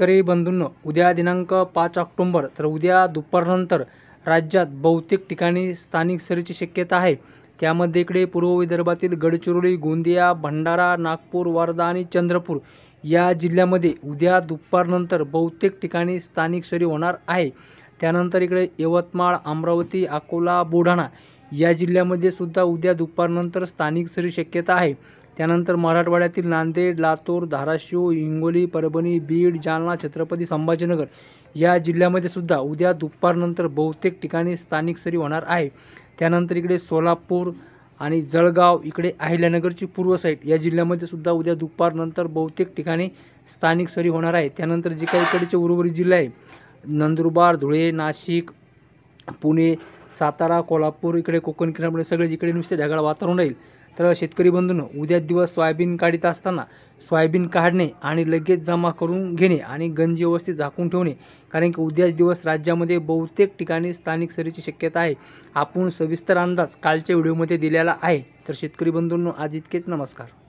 शेतकरी बंधूंनो, उद्या दिनांक 5 ऑक्टोबर तर उद्या दुपारनंतर राज्यात बहुतेक ठिकाणी स्थानिक सरीची शक्यता आहे। त्यामध्ये इकडे पूर्व विदर्भातील गडचिरोली, गोंदिया, भंडारा, नागपूर, वर्धा आणि चंद्रपूर या जिल्ह्यामध्ये उद्या दुपारनंतर बहुतेक ठिकाणी स्थानिक सरी होणार आहे। त्यानंतर इकडे यवतमाळ, अमरावती, अकोला, बुलढाणा या जिल्ह्यामध्ये सुद्धा उद्या दुपारनंतर स्थानिक सरी शक्यता आहे। त्यानंतर मराठवाड्यातील नांदेड, लातूर, धाराशिव, हिंगोली, परभणी, बीड, जालना, छत्रपती संभाजीनगर या जिल्ह्यामध्ये सुद्धा उद्या दुपारनंतर बहुतेक ठिकाणी स्थानिक सरी होणार आहे। त्यानंतर इकडे सोलापूर आणि जळगाव, इकडे अहिल्यानगरची पूर्व साईड या जिल्ह्यामध्ये सुद्धा उद्या दुपारनंतर बहुतेक ठिकाणी स्थानिक सरी होणार आहे। त्यानंतर जे काही इकडचे उर्वरित जिल्हे आहे नंदुरबार, धुळे, नाशिक, पुणे, सातारा, कोल्हापूर, इकडे कोकण किनारपट्टी सगळे जिकडे नुसते ढगाळ वातावरण राहील। तर शेतकरी बंधूंनो, उद्या दिवस सोयाबीन काढीत असताना सोयाबीन काढणे आणि लगेच जमा करून घेणे आणि गंज व्यवस्थित झाकून ठेवणे, कारण की उद्याच दिवस राज्यामध्ये बहुतेक ठिकाणी स्थानिक सरीची शक्यता आहे। आपण सविस्तर अंदाज कालच्या व्हिडिओमध्ये दिलेला आहे। तर शेतकरी बंधूंनो, आज इतकेच। नमस्कार।